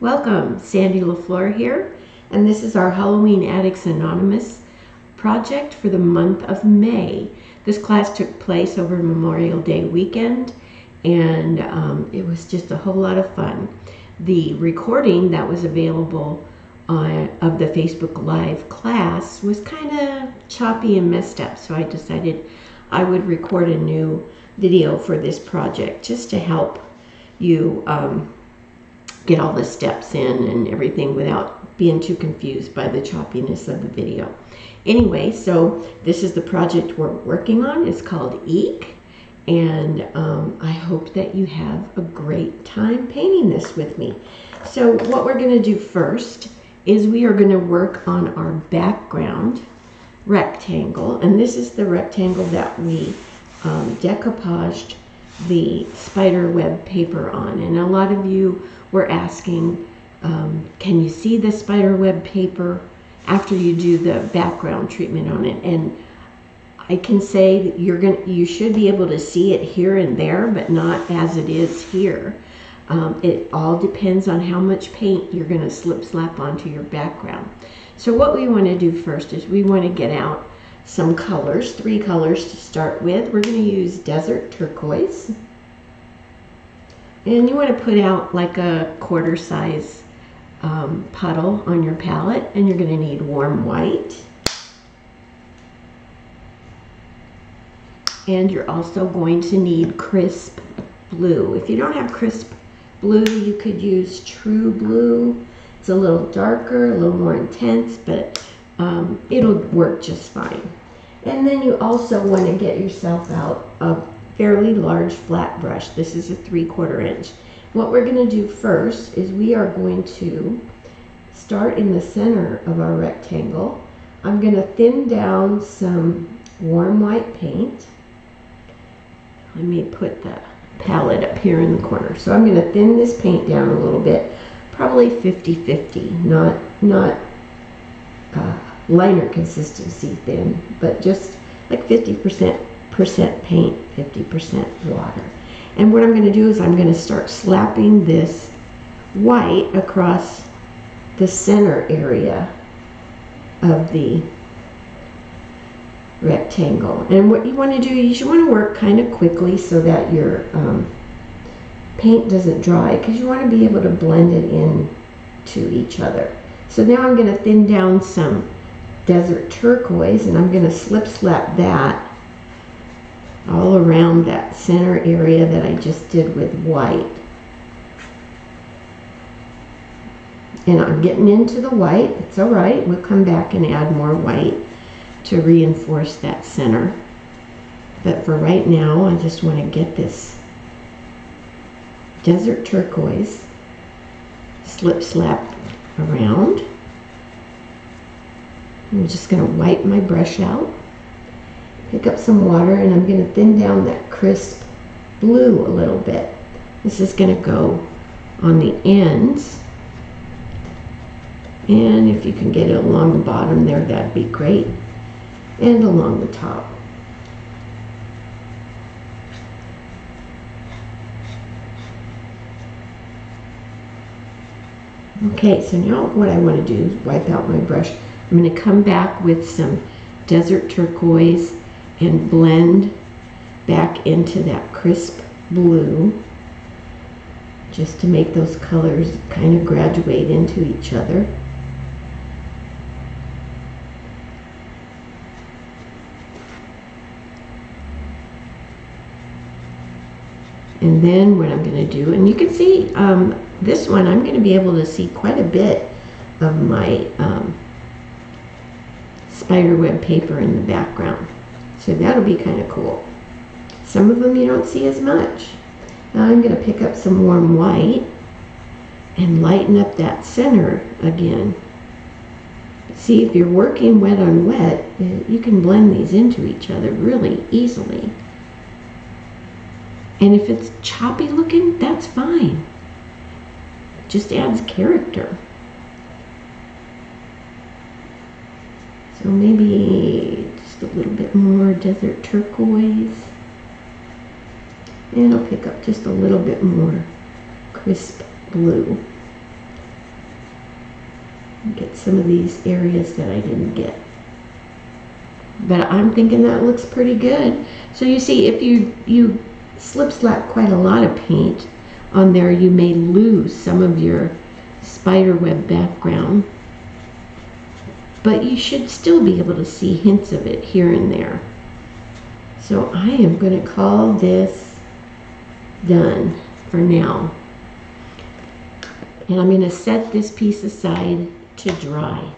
Welcome, Sandy LaFleur here, and this is our Halloween Addicts Anonymous project for the month of May. This class took place over Memorial Day weekend, and it was just a whole lot of fun. The recording that was available of the Facebook Live class was kind of choppy and messed up, so I decided I would record a new video for this project just to help you get all the steps in and everything without being too confused by the choppiness of the video. Anyway, so this is the project we're working on. It's called EEK, and I hope that you have a great time painting this with me. So what we're going to do first is we are going to work on our background rectangle, and this is the rectangle that we decoupaged the spider web paper on. And a lot of you were asking, can you see the spider web paper after you do the background treatment on it? And I can say that you should be able to see it here and there, but not as it is here. It all depends on how much paint you're going to slap onto your background. So what we want to do first is we want to get out some colors, 3 colors to start with. We're going to use desert turquoise. And you want to put out like a quarter size puddle on your palette, and you're going to need warm white. And you're also going to need crisp blue. If you don't have crisp blue, you could use true blue. It's a little darker, a little more intense, but it'll work just fine. And then you also want to get yourself out a fairly large flat brush. This is a 3/4 inch. What we're going to do first is we are going to start in the center of our rectangle. I'm going to thin down some warm white paint. Let me put the palette up here in the corner. So I'm going to thin this paint down a little bit, probably 50-50, not liner consistency thin, but just like 50% paint, 50% water. And what I'm going to do is I'm going to start slapping this white across the center area of the rectangle. And what you want to do is you want to work kind of quickly so that your paint doesn't dry, because you want to be able to blend it in to each other. So now I'm going to thin down some desert turquoise, and I'm going to slap that all around that center area that I just did with white. And I'm getting into the white. It's all right. We'll come back and add more white to reinforce that center. But for right now, I just want to get this desert turquoise slap around. I'm just going to wipe my brush out, pick up some water, and I'm going to thin down that crisp blue a little bit. This is going to go on the ends, and if you can get it along the bottom there, that'd be great, and along the top. Okay, so now what I want to do is wipe out my brush. I'm going to come back with some desert turquoise and blend back into that crisp blue, just to make those colors kind of graduate into each other. And then what I'm going to do, and you can see this one, I'm going to be able to see quite a bit of my spiderweb paper in the background. So that'll be kind of cool. Some of them you don't see as much. Now I'm going to pick up some warm white and lighten up that center again. See, if you're working wet on wet, you can blend these into each other really easily. And if it's choppy looking, that's fine. It just adds character. So maybe just a little bit more desert turquoise. And I'll pick up just a little bit more crisp blue. Get some of these areas that I didn't get. But I'm thinking that looks pretty good. So you see, if you slip slap quite a lot of paint on there, you may lose some of your spiderweb background. But you should still be able to see hints of it here and there. So I am going to call this done for now. And I'm going to set this piece aside to dry.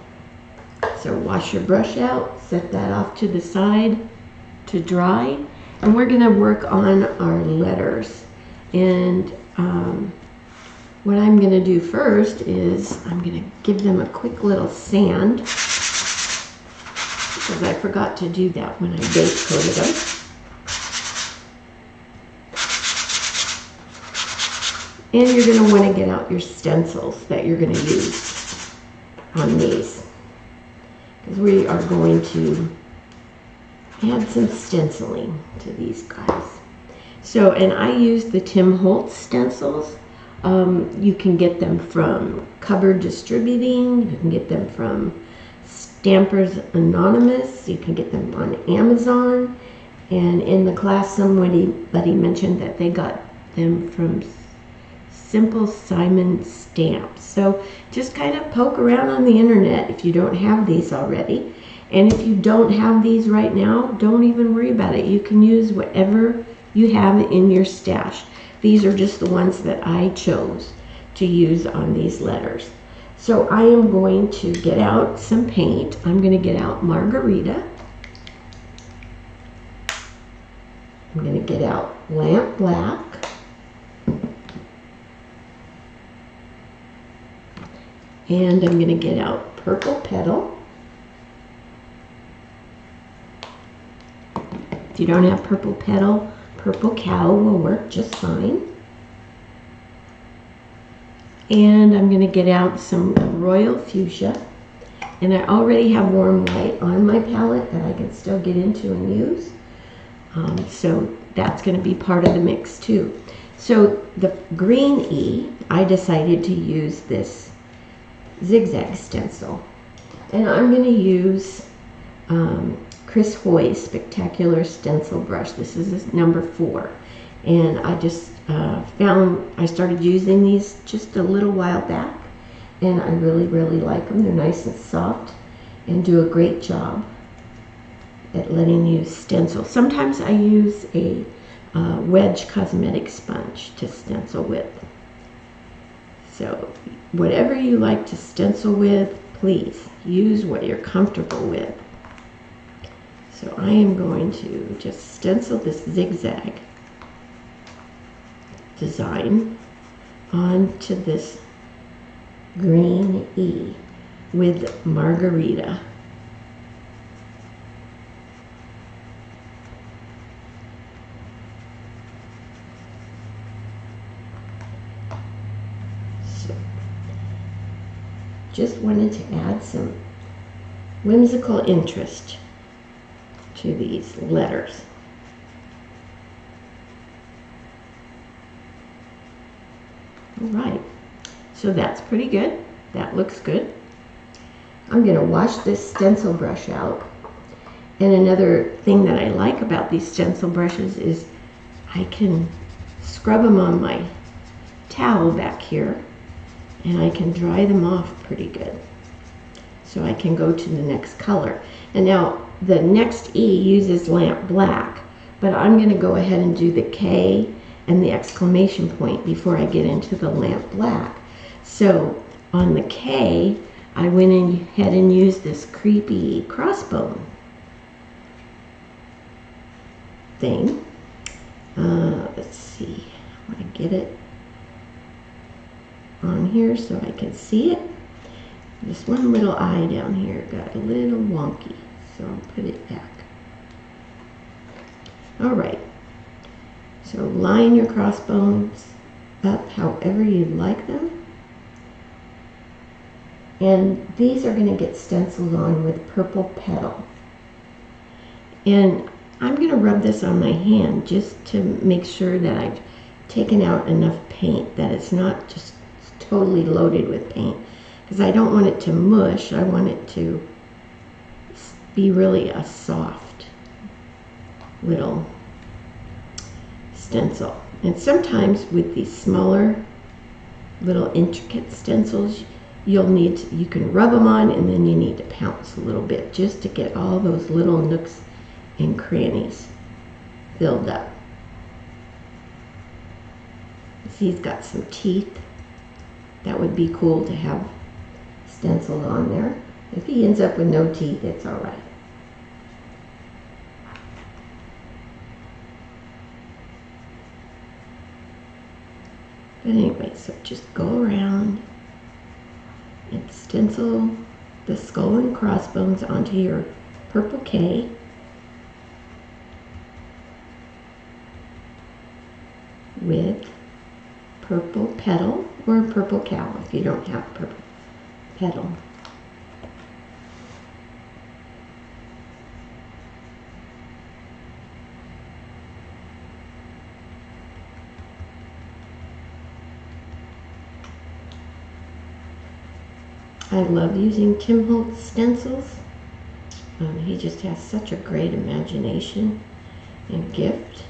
So wash your brush out, set that off to the side to dry. And we're going to work on our letters. And what I'm going to do first is I'm going to give them a quick little sand, because I forgot to do that when I base coated them. And you're going to want to get out your stencils that you're going to use on these, because we are going to add some stenciling to these guys. So, and I use the Tim Holtz stencils. You can get them from Cupboard Distributing. You can get them from Stampers Anonymous. You can get them on Amazon. And in the class, somebody mentioned that they got them from Simple Simon Stamps. So just kind of poke around on the internet if you don't have these already. And if you don't have these right now, don't even worry about it. You can use whatever you have in your stash. These are just the ones that I chose to use on these letters. So I am going to get out some paint. I'm going to get out Margarita. I'm going to get out Lamp Black. And I'm going to get out Purple Petal. If you don't have Purple Petal, Purple Cow will work just fine. And I'm going to get out some Royal Fuchsia. And I already have Warm White on my palette that I can still get into and use. So that's going to be part of the mix too. So the green E, I decided to use this zigzag stencil. And I'm going to use Chris Hoy's Spectacular Stencil Brush. This is number 4. And I just I started using these just a little while back. And I really, really like them. They're nice and soft and do a great job at letting you stencil. Sometimes I use a wedge cosmetic sponge to stencil with. So whatever you like to stencil with, please use what you're comfortable with. So I am going to just stencil this zigzag design onto this green E with Margarita. So just wanted to add some whimsical interest to these letters. All right, so that's pretty good. That looks good. I'm going to wash this stencil brush out. And another thing that I like about these stencil brushes is I can scrub them on my towel back here and I can dry them off pretty good. So I can go to the next color. And now the next E uses Lamp Black, but I'm going to go ahead and do the K and the exclamation point before I get into the Lamp Black. So on the K, I went ahead and used this creepy crossbone thing. Let's see, I want to get it on here so I can see it. This one little eye down here got a little wonky, so I'll put it back. All right, so line your crossbones up however you'd like them. And these are going to get stenciled on with Purple Petal. And I'm going to rub this on my hand just to make sure that I've taken out enough paint, that it's not just totally loaded with paint. because I don't want it to mush. I want it to be really a soft little stencil. And sometimes with these smaller little intricate stencils, you can rub them on, and then you need to pounce a little bit just to get all those little nooks and crannies filled up. See, he's got some teeth. That would be cool to have stenciled on there. If he ends up with no teeth, it's all right. But anyway, so just go around and stencil the skull and crossbones onto your purple K. With purple petal or purple cow if you don't have purple petal. I love using Tim Holtz stencils. He just has such a great imagination and gift,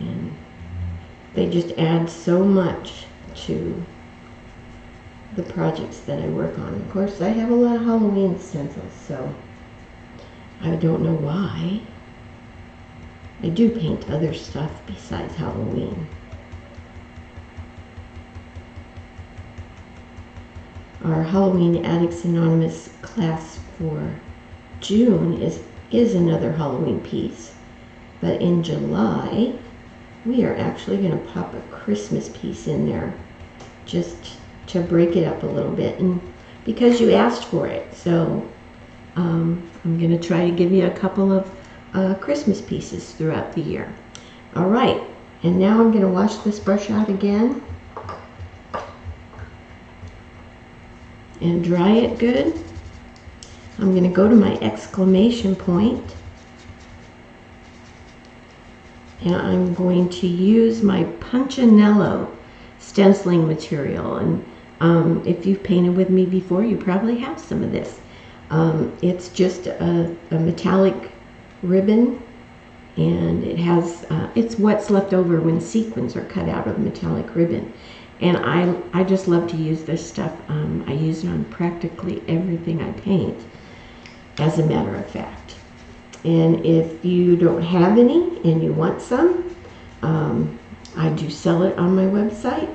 and they just add so much to the projects that I work on. Of course, I have a lot of Halloween stencils, so I don't know why. I do paint other stuff besides Halloween. Our Halloween Addicts Anonymous class for June is another Halloween piece. But in July, we are actually going to pop a Christmas piece in there just to break it up a little bit, and because you asked for it. So I'm going to try to give you a couple of Christmas pieces throughout the year. All right, and now I'm going to wash this brush out again and dry it good. I'm going to go to my exclamation point, and I'm going to use my Punchinello stenciling material. And if you've painted with me before, you probably have some of this. It's just a metallic ribbon, and it has it's what's left over when sequins are cut out of metallic ribbon. And I just love to use this stuff. I use it on practically everything I paint, as a matter of fact. And if you don't have any and you want some, I do sell it on my website.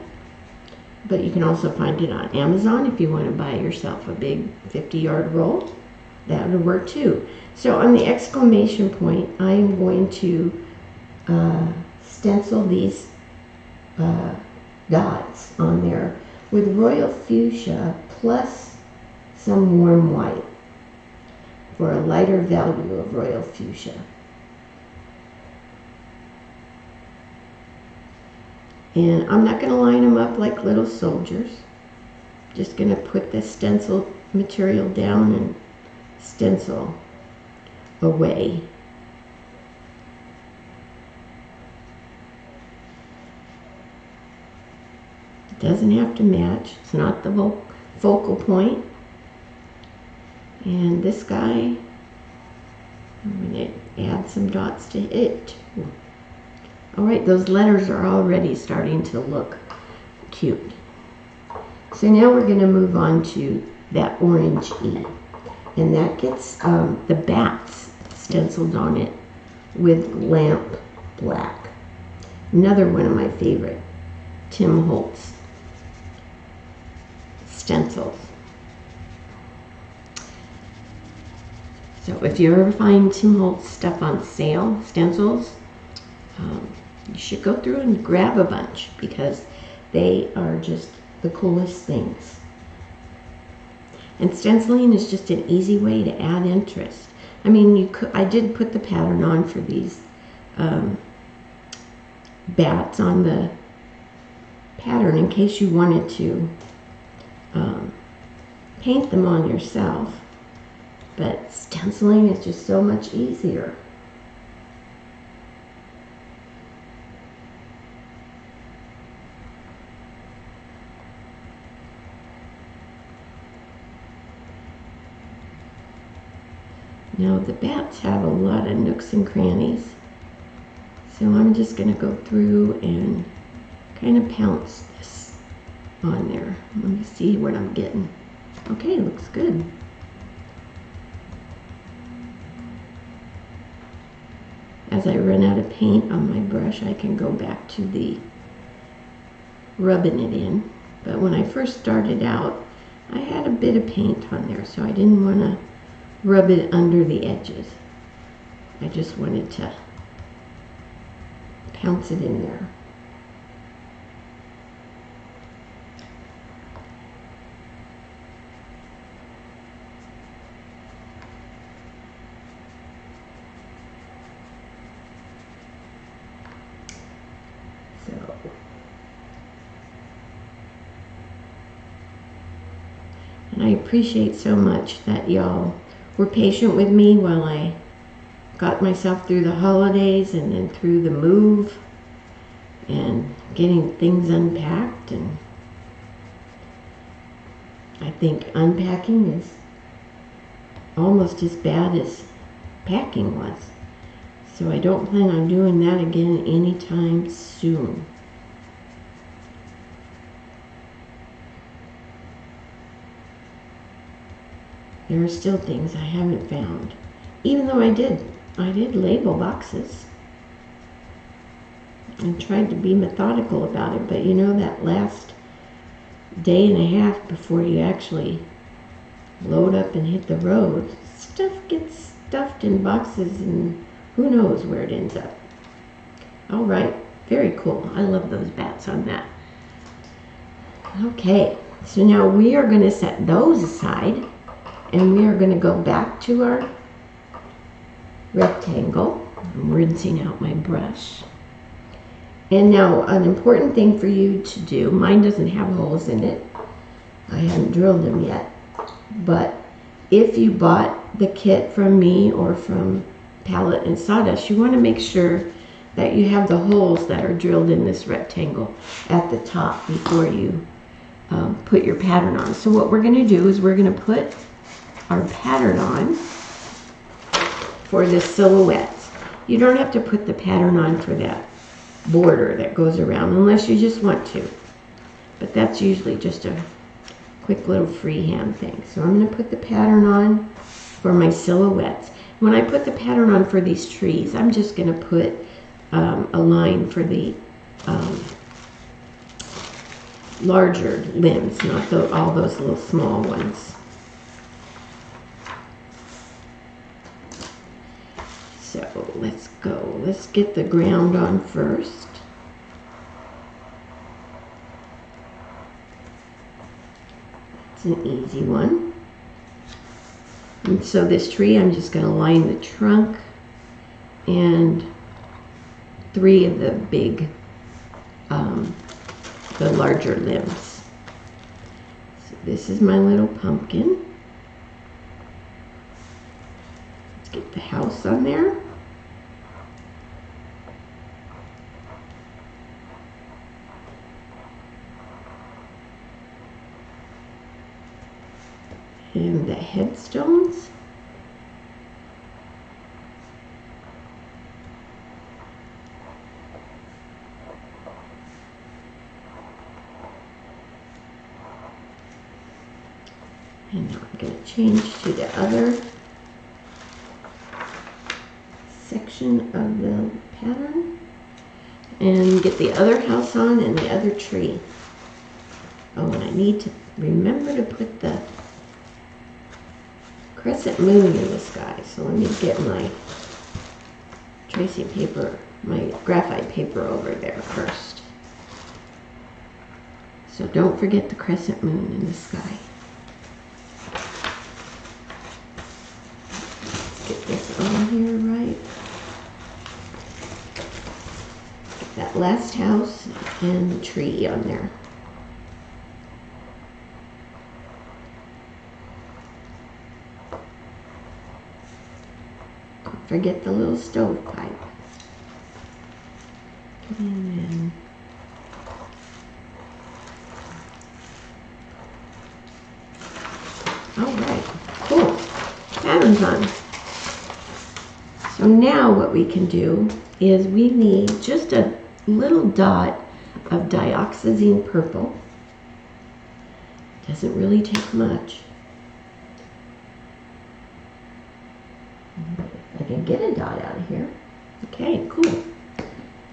But you can also find it on Amazon if you want to buy yourself a big 50-yard roll. That would work too. So on the exclamation point, I am going to stencil these dots on there with royal fuchsia plus some warm white for a lighter value of royal fuchsia. And I'm not going to line them up like little soldiers. Just going to put the stencil material down and stencil away. It doesn't have to match. It's not the focal point. And this guy, I'm going to add some dots to it. Alright, those letters are already starting to look cute. So now we're going to move on to that orange E. And that gets the bats stenciled on it with lamp black. Another one of my favorite Tim Holtz stencils. So if you ever find Tim Holtz stuff on sale, stencils, you should go through and grab a bunch because they are just the coolest things. And stenciling is just an easy way to add interest. I mean, I did put the pattern on for these bats on the pattern in case you wanted to paint them on yourself. But stenciling is just so much easier. Now the bats have a lot of nooks and crannies, so I'm just going to go through and kind of pounce this on there. Let me see what I'm getting. Okay, looks good. As I run out of paint on my brush, I can go back to the rubbing it in. But when I first started out, I had a bit of paint on there, so I didn't want to rub it under the edges. I just wanted to pounce it in there. And I appreciate so much that y'all were patient with me while I got myself through the holidays and then through the move and getting things unpacked. And I think unpacking is almost as bad as packing was. So I don't plan on doing that again anytime soon. There are still things I haven't found, even though I did label boxes and tried to be methodical about it. But you know, that last day and a half before you actually load up and hit the road, stuff gets stuffed in boxes and who knows where it ends up. All right, very cool. I love those bats on that. Okay, so now we are going to set those aside. And we are going to go back to our rectangle. I'm rinsing out my brush. And now an important thing for you to do, mine doesn't have holes in it. I haven't drilled them yet. But if you bought the kit from me or from Palette and Sawdust, you want to make sure that you have the holes that are drilled in this rectangle at the top before you put your pattern on. So what we're going to do is we're going to put our pattern on for this silhouette. You don't have to put the pattern on for that border that goes around unless you just want to. But that's usually just a quick little freehand thing. So I'm going to put the pattern on for my silhouettes. When I put the pattern on for these trees, I'm just going to put a line for the larger limbs, not all those little small ones. So let's go. Let's get the ground on first. It's an easy one. And so this tree, I'm just going to line the trunk and 3 of the big, the larger limbs. So this is my little pumpkin. Let's get the house on there. And the headstones. And now I'm going to change to the other section of the pattern and get the other house on and the other tree. Oh, and I need to remember to put the crescent moon in the sky. So let me get my tracing paper, my graphite paper over there first. So don't forget the crescent moon in the sky. Let's get this on here right. Get that last house and the tree on there. Forget the little stovepipe. And then all right, cool. Pattern's on. So now what we can do is we need just a little dot of dioxazine purple. Doesn't really take much. I can get a dot out of here. Okay, cool.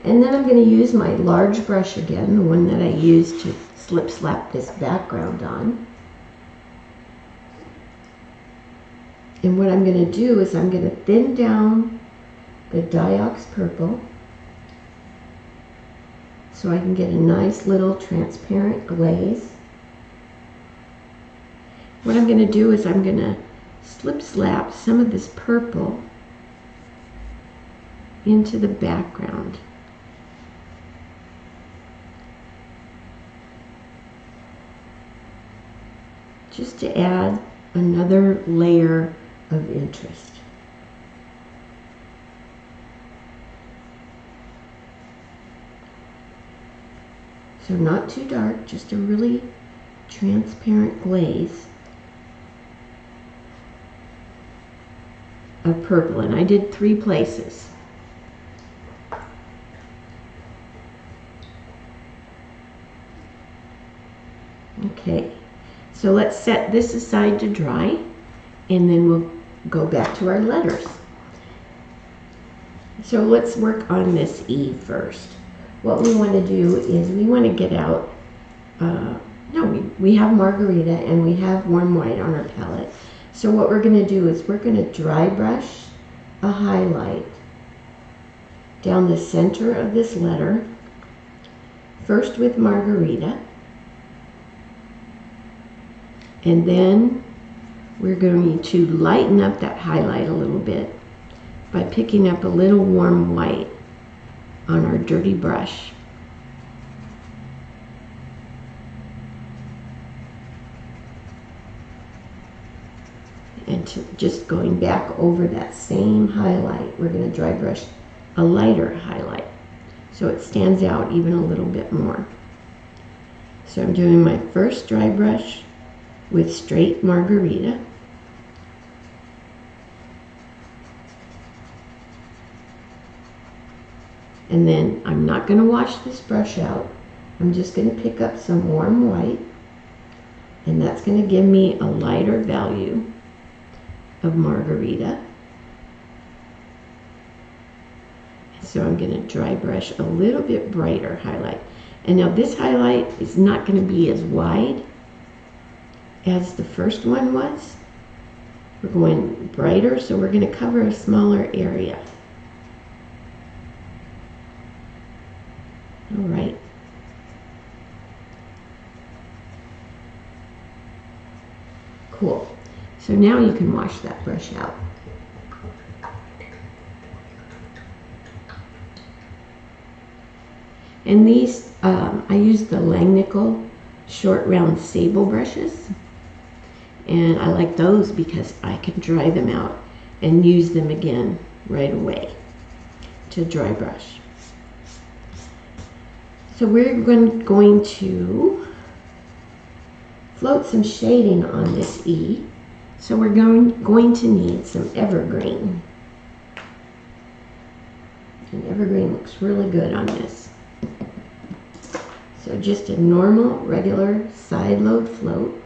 And then I'm going to use my large brush again, the one that I used to slip slap this background on. And what I'm going to do is I'm going to thin down the Diox purple so I can get a nice little transparent glaze. What I'm going to do is I'm going to slip slap some of this purple into the background. Just to add another layer of interest. So not too dark, just a really transparent glaze of purple, and I did 3 places. Okay, so let's set this aside to dry, and then we'll go back to our letters. So let's work on this E first. What we want to do is we want to get out, we have margarita and we have warm white on our palette. So what we're going to do is we're going to dry brush a highlight down the center of this letter, first with margarita, and then we're going to lighten up that highlight a little bit by picking up a little warm white on our dirty brush. And just going back over that same highlight, we're going to dry brush a lighter highlight so it stands out even a little bit more. So I'm doing my first dry brush with straight margarita. And then I'm not going to wash this brush out. I'm just going to pick up some warm white, and that's going to give me a lighter value of margarita. So I'm going to dry brush a little bit brighter highlight. And now this highlight is not going to be as wide as the first one was. We're going brighter, so we're going to cover a smaller area. All right. Cool. So now you can wash that brush out. And these, I use the Langnickel short round sable brushes. And I like those because I can dry them out and use them again right away to dry brush. So we're going to float some shading on this E. So we're going to need some evergreen. And evergreen looks really good on this. So just a normal, regular side load float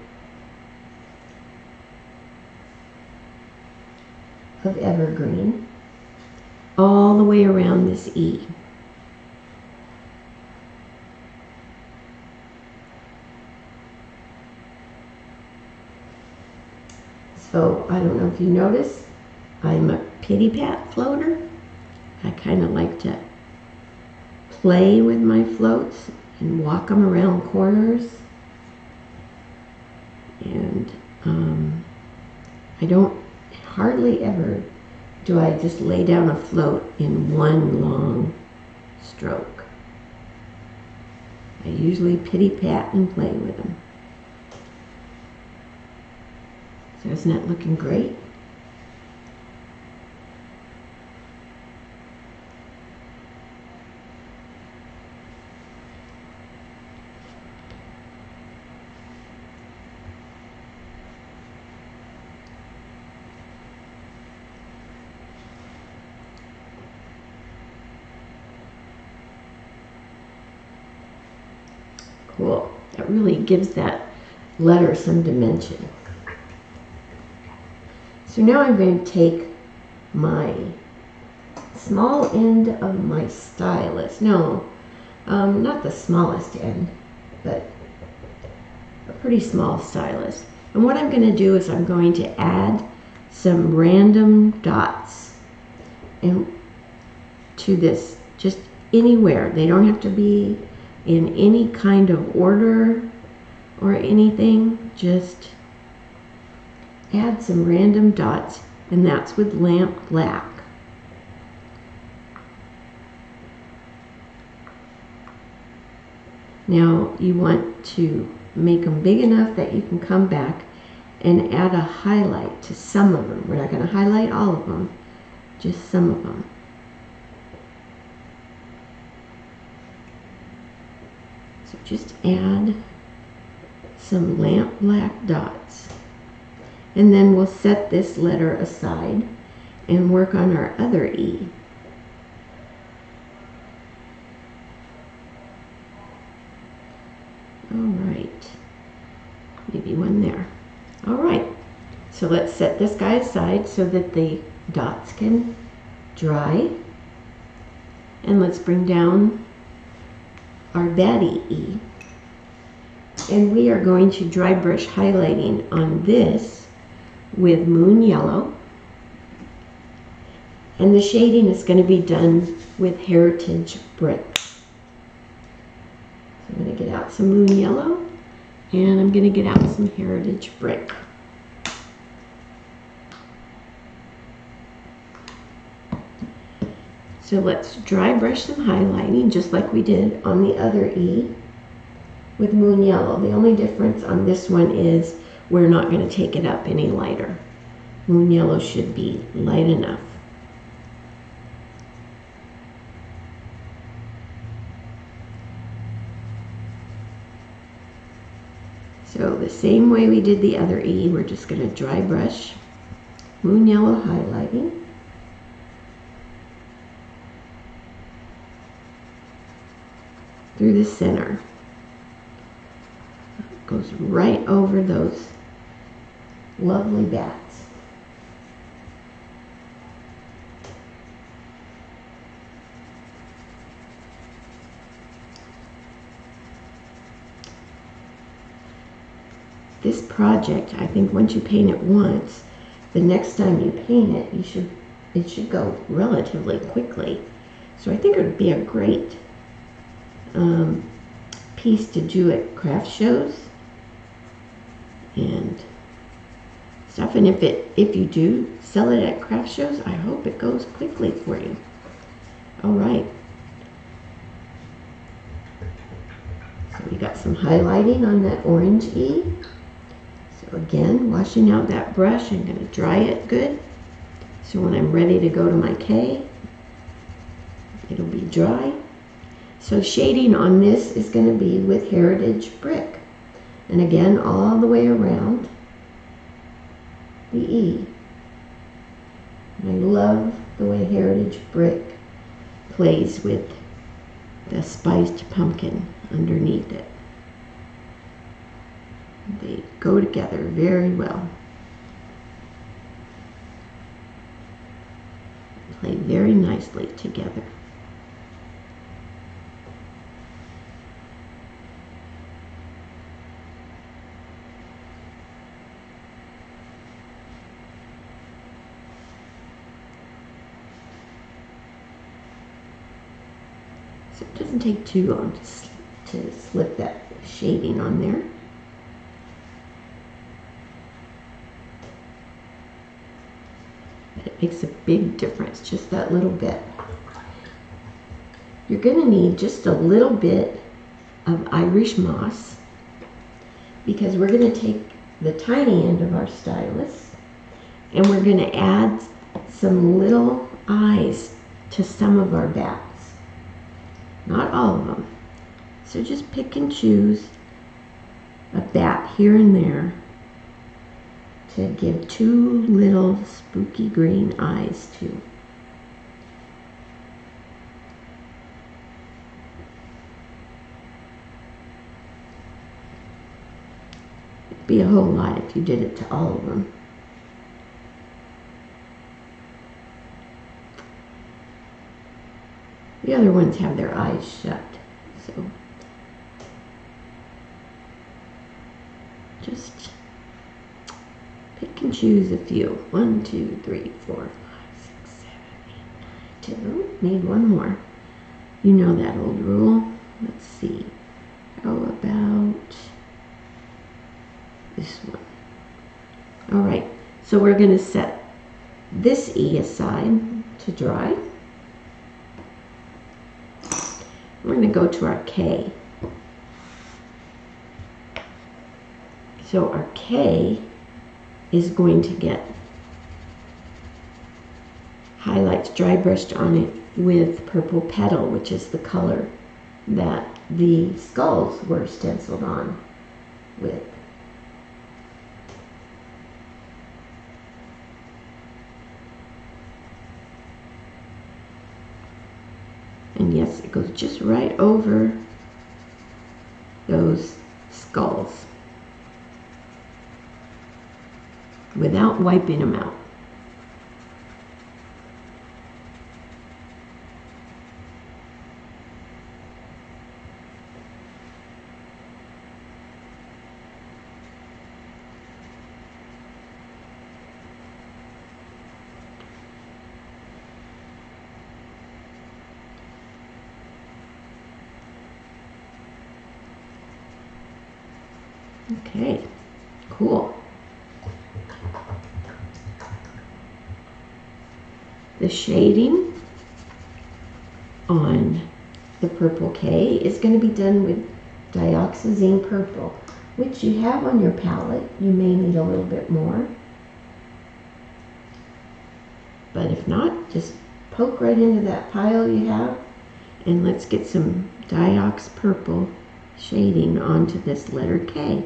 of evergreen all the way around this E. So I don't know if you notice, I'm a pity pat floater. I kind of like to play with my floats and walk them around corners. And I don't hardly ever do I just lay down a float in one long stroke. I usually pity pat and play with them. So isn't that looking great? cool. That really gives that letter some dimension. So now I'm going to take my small end of my stylus. No, not the smallest end, but a pretty small stylus. And what I'm going to do is I'm going to add some random dots to this, just anywhere. They don't have to be in any kind of order or anything. Just add some random dots, and that's with lamp black. Now you want to make them big enough that you can come back and add a highlight to some of them. We're not going to highlight all of them, just some of them. So just add some lamp black dots. And then we'll set this letter aside and work on our other E. All right, maybe one there. All right, so let's set this guy aside so that the dots can dry. And let's bring down our baddie E. And we are going to dry brush highlighting on this with Moon Yellow. And the shading is going to be done with Heritage Brick. So I'm going to get out some Moon Yellow, and I'm going to get out some Heritage Brick. So let's dry brush some highlighting just like we did on the other E with Moon Yellow. The only difference on this one is we're not going to take it up any lighter. Moon Yellow should be light enough. So the same way we did the other E, we're just going to dry brush Moon Yellow highlighting. Through the center. It goes right over those lovely bats. This project, I think once you paint it once, the next time you paint it, it should go relatively quickly. So I think it would be a great piece to do at craft shows and stuff. And if you do sell it at craft shows, I hope it goes quickly for you. All right. So we got some highlighting on that orange E. So again, washing out that brush, I'm going to dry it good. So when I'm ready to go to my K, it'll be dry. So shading on this is going to be with Heritage Brick. And again, all the way around the E. And I love the way Heritage Brick plays with the spiced pumpkin underneath it. They go together very well. Play very nicely together. So it doesn't take too long to slip that shading on there. But it makes a big difference, just that little bit. You're going to need just a little bit of Irish moss because we're going to take the tiny end of our stylus and we're going to add some little eyes to some of our bats. Not all of them. So just pick and choose a bat here and there to give two little spooky green eyes to. be a whole lot if you did it to all of them. The other ones have their eyes shut, so just pick and choose a few. 1, 2, 3, 4, 5, 6, 7, 8, 9, 10. Need one more. You know that old rule. Let's see. How about this one? All right, so we're going to set this E aside to dry. We're going to go to our K. So our K is going to get highlights dry brushed on it with purple petal, which is the color that the skulls were stenciled on with. And yes, it goes just right over those skulls without wiping them out. Okay, cool. The shading on the purple K is going to be done with dioxazine purple, which you have on your palette. You may need a little bit more, but if not, just poke right into that pile you have, and let's get some Diox purple shading onto this letter K.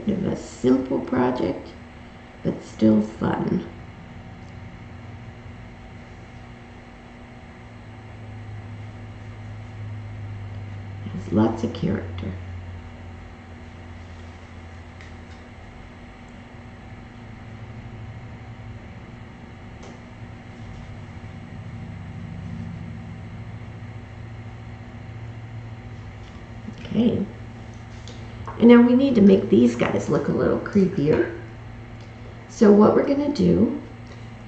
Kind of a simple project, but still fun. Has lots of character. Okay. And now we need to make these guys look a little creepier. So what we're going to do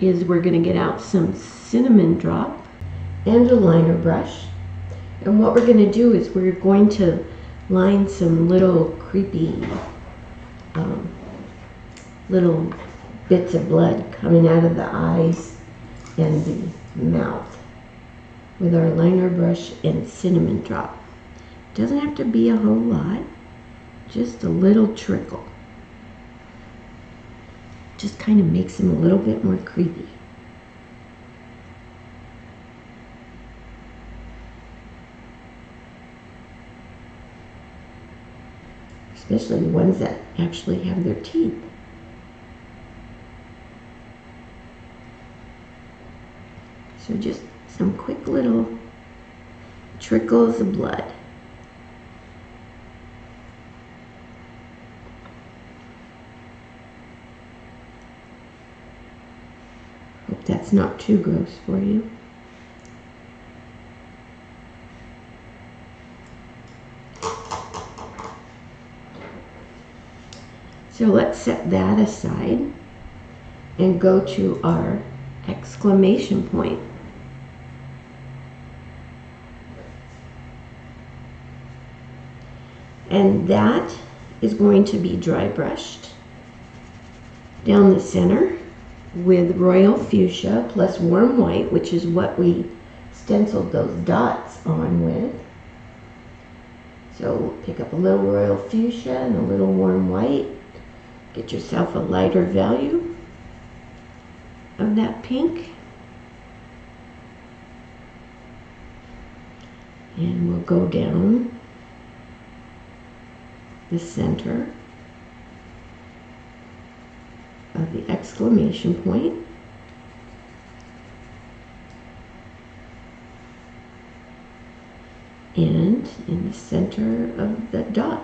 is we're going to get out some cinnamon drop and a liner brush. And what we're going to do is we're going to line some little creepy little bits of blood coming out of the eyes and the mouth with our liner brush and cinnamon drop. Doesn't have to be a whole lot. Just a little trickle. Just kind of makes them a little bit more creepy. Especially the ones that actually have their teeth. So just some quick little trickles of blood. Hope that's not too gross for you. So let's set that aside and go to our exclamation point. And that is going to be dry brushed down the center with royal fuchsia plus warm white, which is what we stenciled those dots on with. So pick up a little royal fuchsia and a little warm white. Get yourself a lighter value of that pink. And we'll go down the center of the exclamation point. And in the center of the dot.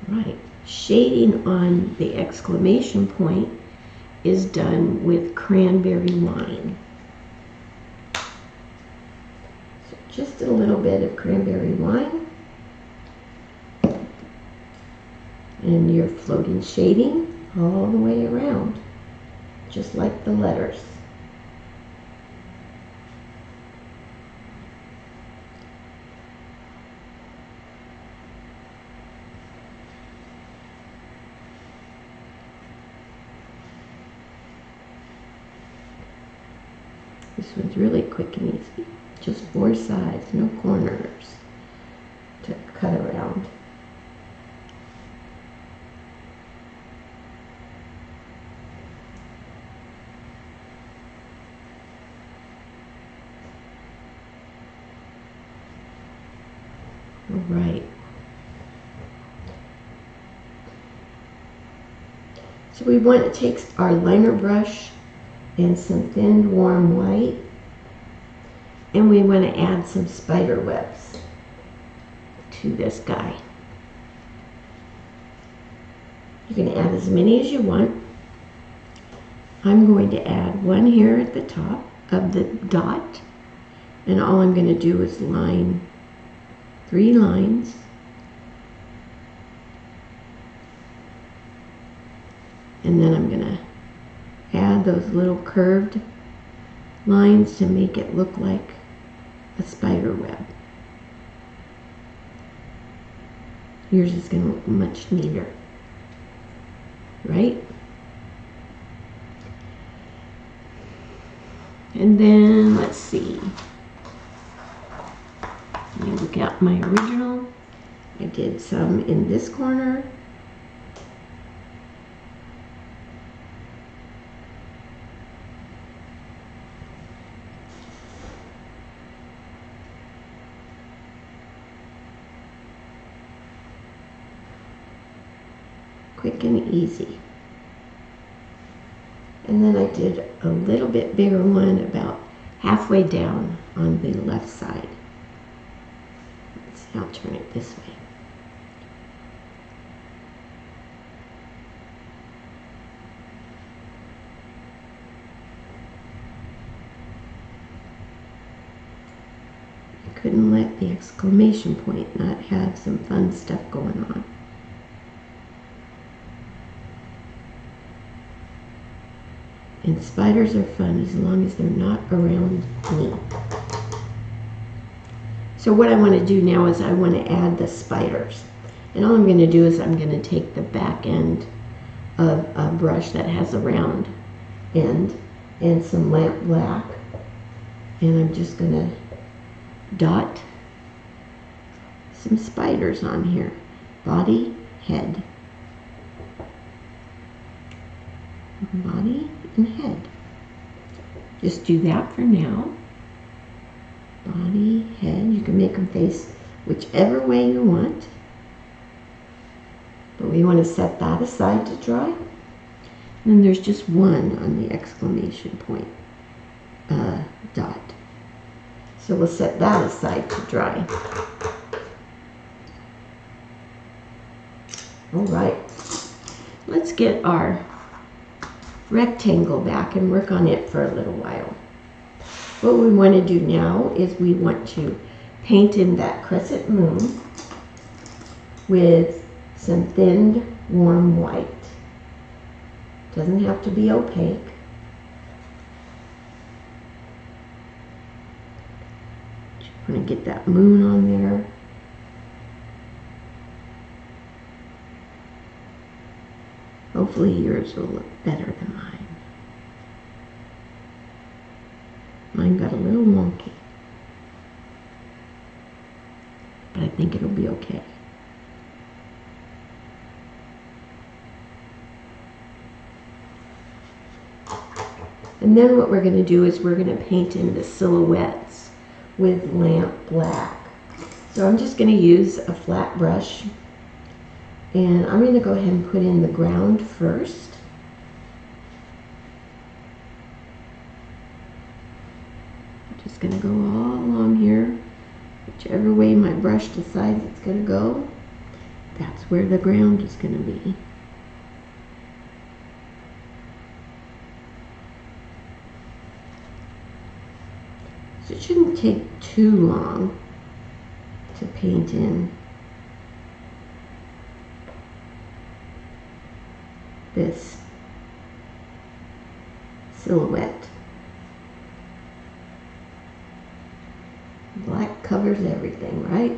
Right. Shading on the exclamation point is done with cranberry wine. So just a little bit of cranberry wine. And your floating shading all the way around, just like the letters. This one's really quick and easy. Just 4 sides, no corners to cut around. All right. So we want to take our liner brush and some thinned warm white, and we want to add some spider webs to this guy. You can add as many as you want. I'm going to add one here at the top of the dot, and all I'm going to do is line 3 lines. And then I'm going to add those little curved lines to make it look like a spider web. Yours is going to look much neater, right? And then let's see. Let me look at my original. I did some in this corner. Quick and easy. And then I did a little bit bigger one about halfway down on the left side. Let's now turn it this way. I couldn't let the exclamation point not have some fun stuff going on. And spiders are fun as long as they're not around me. So what I want to do now is I want to add the spiders. And all I'm going to do is I'm going to take the back end of a brush that has a round end and some lamp black. And I'm just going to dot some spiders on here. Body, head. Body and head. Just do that for now. Body, head. You can make them face whichever way you want. But we want to set that aside to dry. And then there's just one on the exclamation point dot. So we'll set that aside to dry. All right. Let's get our rectangle back and work on it for a little while. What we want to do now is we want to paint in that crescent moon with some thinned warm white. Doesn't have to be opaque. Just want to get that moon on there. Hopefully yours will look better than mine. And then what we're going to do is we're going to paint in the silhouettes with lamp black. So I'm just going to use a flat brush, and I'm going to go ahead and put in the ground first. I'm just going to go all along here. Whichever way my brush decides it's going to go, that's where the ground is going to be. So it shouldn't take too long to paint in this silhouette. Black covers everything, right?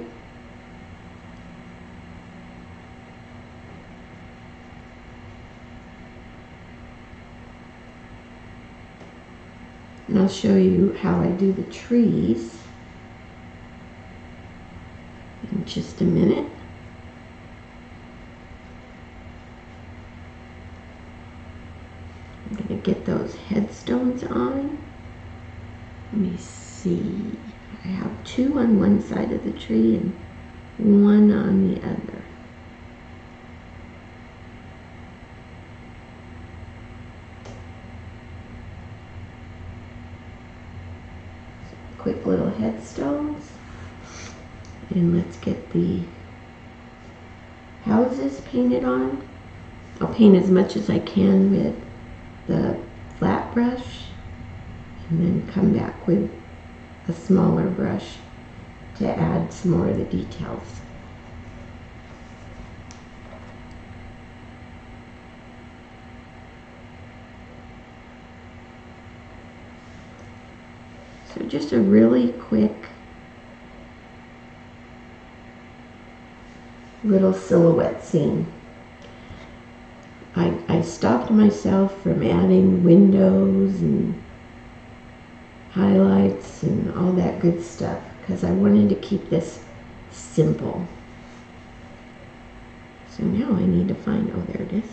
And I'll show you how I do the trees in just a minute. I'm going to get those headstones on. Let me see. I have 2 on one side of the tree and 1 on the other. Quick little headstones. And let's get the houses painted on. I'll paint as much as I can with the flat brush and then come back with a smaller brush to add some more of the details. So just a really quick little silhouette scene. I stopped myself from adding windows and highlights and all that good stuff because I wanted to keep this simple. So now I need to find, oh, there it is,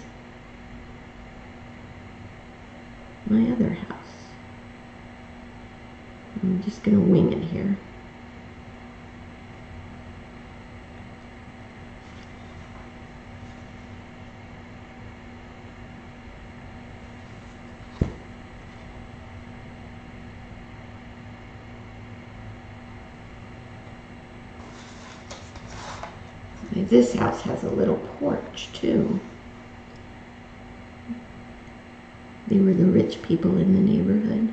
my other house. I'm just going to wing it here. This house has a little porch too. They were the rich people in the neighborhood.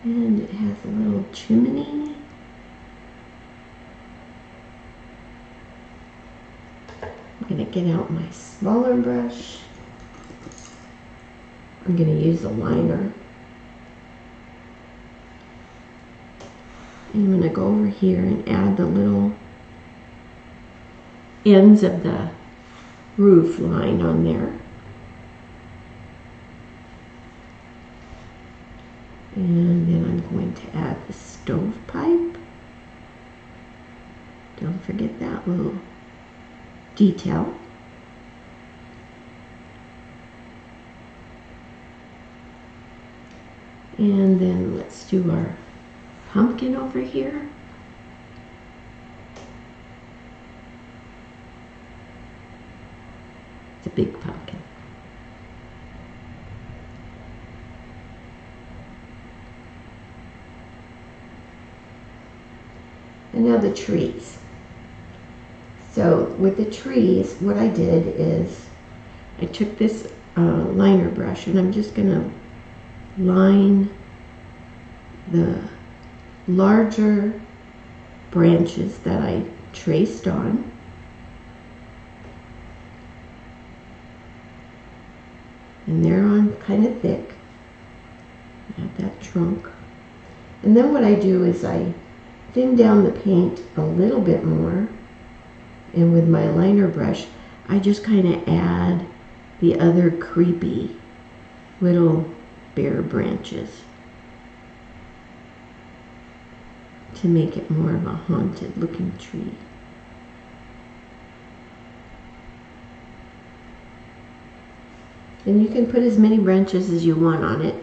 And it has a little chimney. I'm going to get out my smaller brush. I'm going to use a liner. And I'm going to go over here and add the little ends of the roof line on there. And then I'm going to add the stovepipe. Don't forget that little detail. And then let's do our pumpkin over here. It's a big pumpkin. And now the trees. So with the trees, what I did is I took this liner brush and I'm just going to line the larger branches that I traced on. And they're on kind of thick. Add that trunk. And then what I do is I thin down the paint a little bit more. And with my liner brush, I just kind of add the other creepy little bare branches. to make it more of a haunted looking tree. And you can put as many branches as you want on it.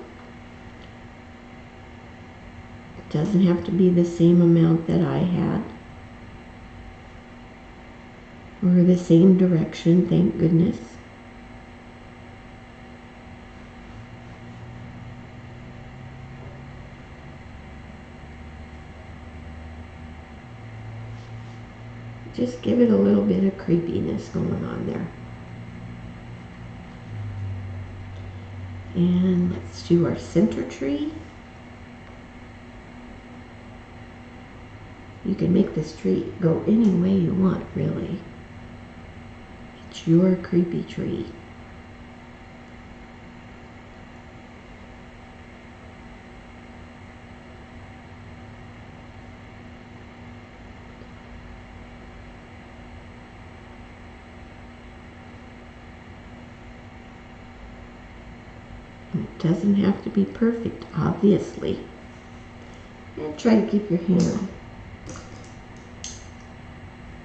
It doesn't have to be the same amount that I had, or the same direction, thank goodness. Just give it a little bit of creepiness going on there. And let's do our center tree. You can make this tree go any way you want, really. It's your creepy tree. It doesn't have to be perfect, obviously. And try to keep your hand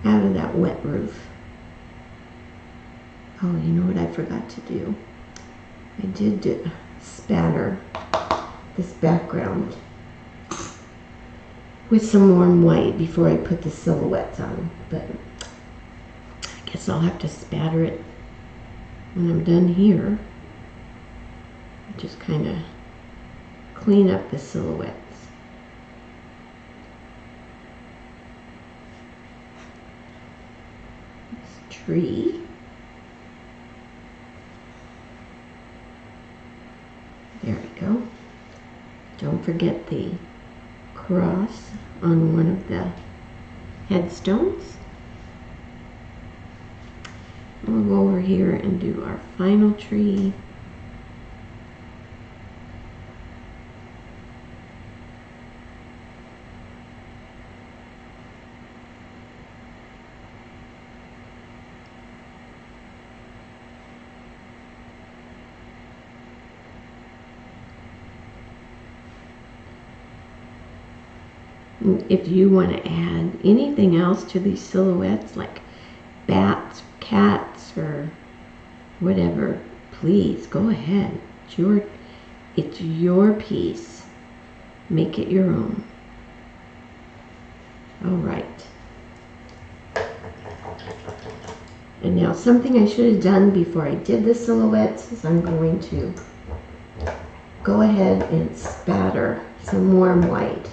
out of that wet roof. Oh, you know what I forgot to do? I did spatter this background with some warm white before I put the silhouettes on, but I guess I'll have to spatter it when I'm done here. Just kind of clean up the silhouettes. This tree. There we go. Don't forget the cross on one of the headstones. We'll go over here and do our final tree. If you want to add anything else to these silhouettes, like bats, cats, or whatever, please go ahead. It's your piece. Make it your own. All right. And now something I should have done before I did the silhouettes is I'm going to go ahead and spatter some warm white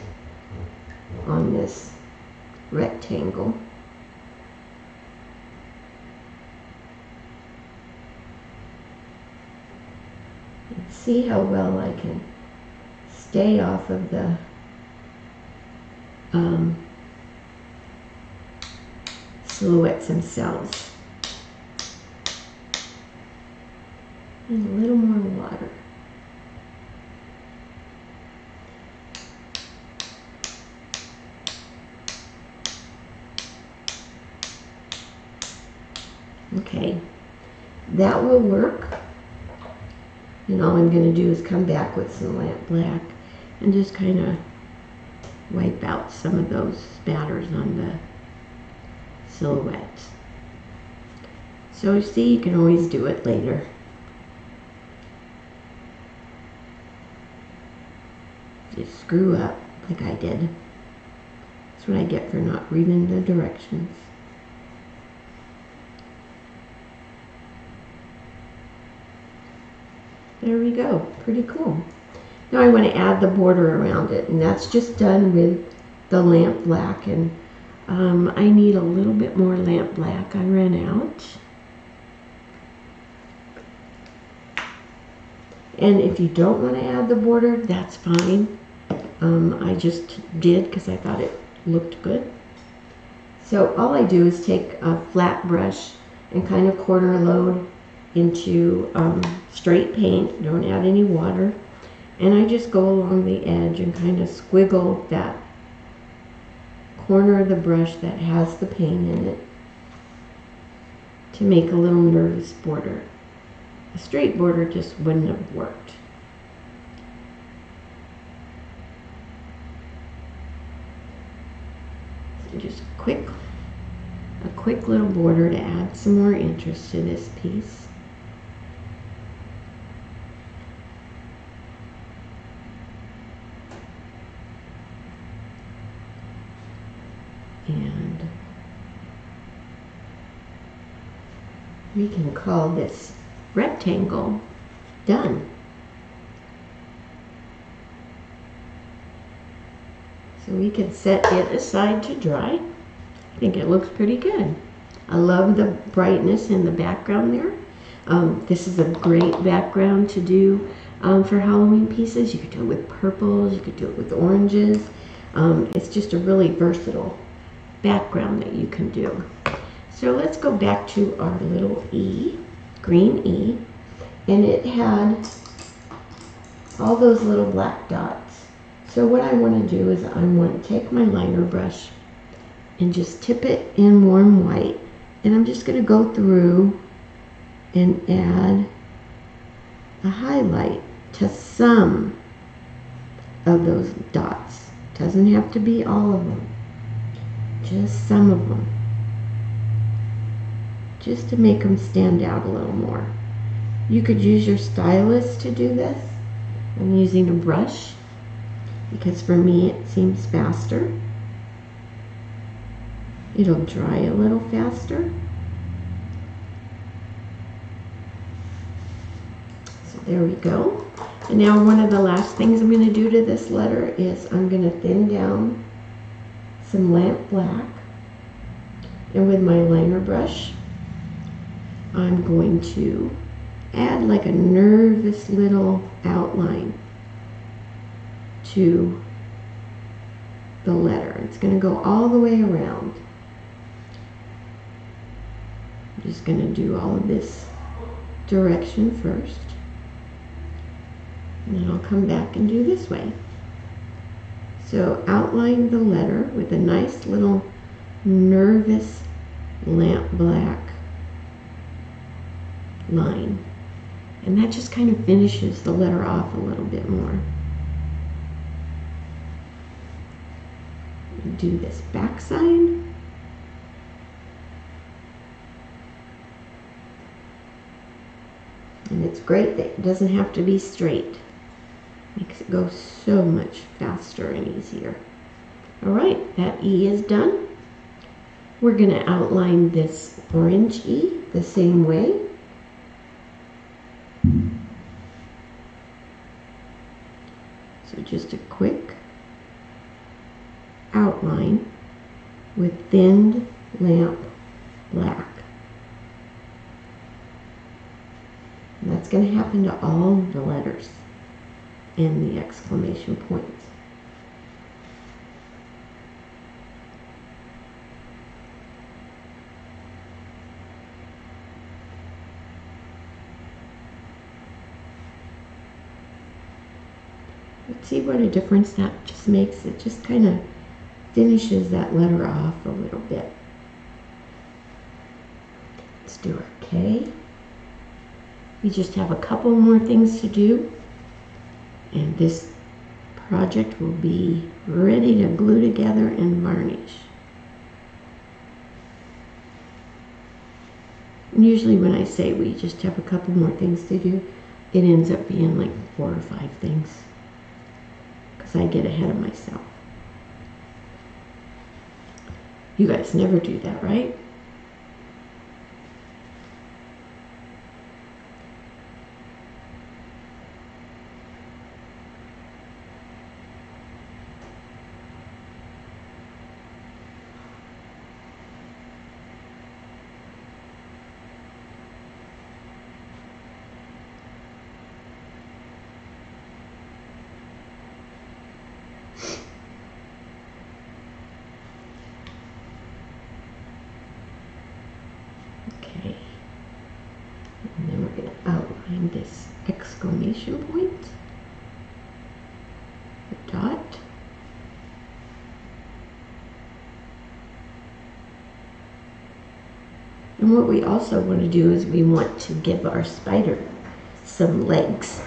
on this rectangle. And see how well I can stay off of the silhouettes themselves. And a little more water. Okay, that will work. And all I'm going to do is come back with some lamp black and just kind of wipe out some of those spatters on the silhouette. So you see, you can always do it later. Just screw up like I did. That's what I get for not reading the directions. There we go, pretty cool. Now I want to add the border around it, and that's just done with the lamp black, and I need a little bit more lamp black. I ran out. And if you don't want to add the border, that's fine. I just did because I thought it looked good. So all I do is take a flat brush and kind of corner load into straight paint. Don't add any water. And I just go along the edge and kind of squiggle that corner of the brush that has the paint in it to make a little nervous border. A straight border just wouldn't have worked. Just a quick little border to add some more interest to this piece. And we can call this rectangle done. So we can set it aside to dry. I think it looks pretty good. I love the brightness in the background there. This is a great background to do for Halloween pieces. You could do it with purples, you could do it with oranges. It's just a really versatile background that you can do. So let's go back to our little E, green E, and it had all those little black dots. So what I want to do is I want to take my liner brush and just tip it in warm white, and I'm just going to go through and add a highlight to some of those dots. Doesn't have to be all of them, just some of them, just to make them stand out a little more. You could use your stylus to do this. I'm using a brush because for me it seems faster. It'll dry a little faster. So there we go. And now one of the last things I'm going to do to this letter is I'm going to thin down some lamp black. And with my liner brush, I'm going to add like a nervous little outline to the letter. It's going to go all the way around. I'm just going to do all of this direction first, and then I'll come back and do this way. So outline the letter with a nice little nervous lamp black line, and that just kind of finishes the letter off a little bit more. Do this back side, and it's great that it doesn't have to be straight. Makes it go so much faster and easier. Alright, that E is done. We're going to outline this orange E the same way. So just a quick outline with thinned lamp black. And that's going to happen to all the letters and the exclamation points. But see what a difference that just makes. It just kind of finishes that letter off a little bit. Let's do our K. We just have a couple more things to do, and this project will be ready to glue together and varnish. And usually when I say we just have a couple more things to do, it ends up being like 4 or 5 things, because I get ahead of myself. You guys never do that, right? And then we're going to outline this exclamation point, the dot, and what we also want to do is we want to give our spider some legs.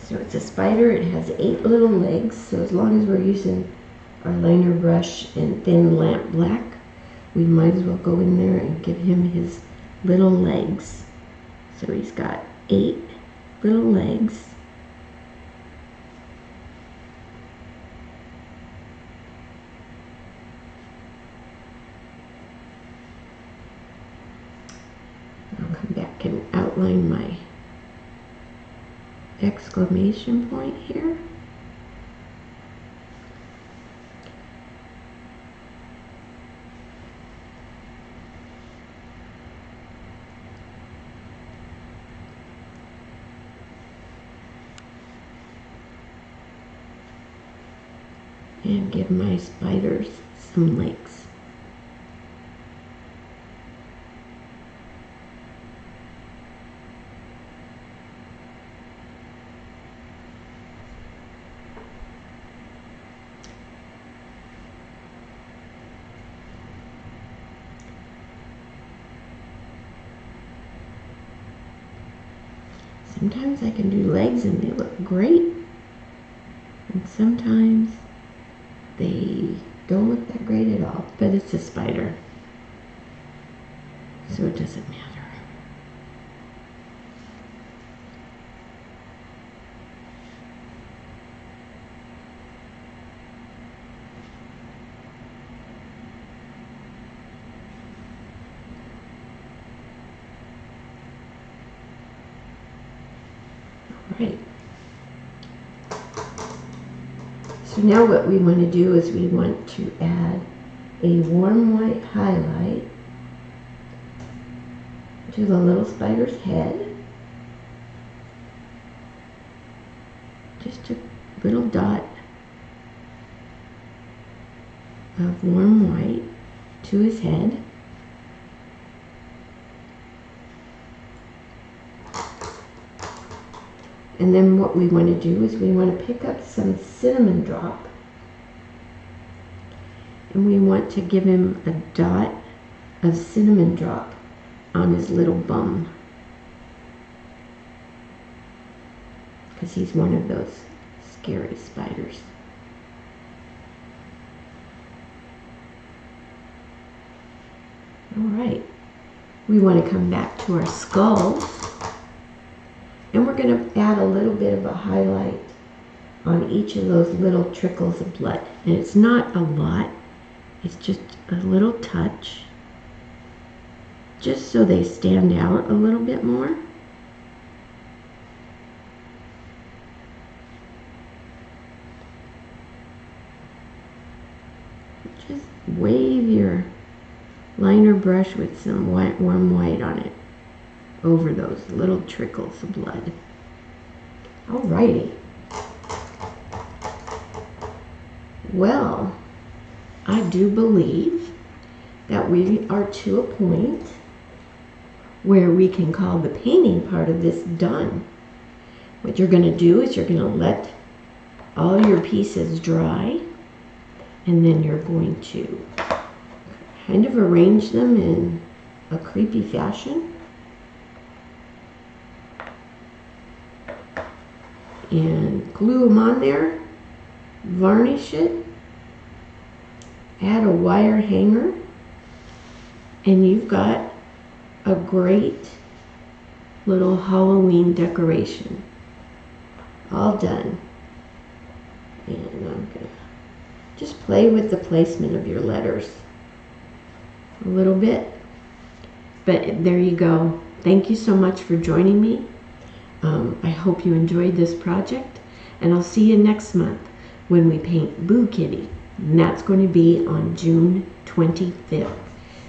So it's a spider, it has 8 little legs, so as long as we're using our liner brush and thin lamp black, we might as well go in there and give him his little legs. So he's got 8 little legs. I'll come back and outline my exclamation point here. And give my spiders some legs. Sometimes I can do legs and they look great, and sometimes they don't look that great at all, but it's a spider, so it doesn't matter. All right. So now what we want to do is we want to add a warm white highlight to the little spider's head. Just a little dot of warm white to his head. And then what we want to do is we want to pick up some cinnamon drop, and we want to give him a dot of cinnamon drop on his little bum, because he's one of those scary spiders. All right, we want to come back to our skulls. And we're going to add a little bit of a highlight on each of those little trickles of blood. And it's not a lot, it's just a little touch, just so they stand out a little bit more. Just wave your liner brush with some warm white on it over those little trickles of blood. Alrighty. Well, I do believe that we are to a point where we can call the painting part of this done. What you're going to do is you're going to let all your pieces dry, and then you're going to kind of arrange them in a creepy fashion. And glue them on there, varnish it, add a wire hanger, and you've got a great little Halloween decoration. All done. And I'm going to just play with the placement of your letters a little bit. But there you go. Thank you so much for joining me. I hope you enjoyed this project, and I'll see you next month when we paint Boo Kitty, and that's going to be on June 25th,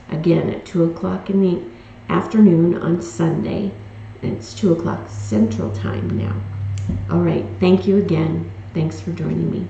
again at 2 o'clock in the afternoon on Sunday, and it's 2 o'clock Central Time now. All right, thank you again. Thanks for joining me.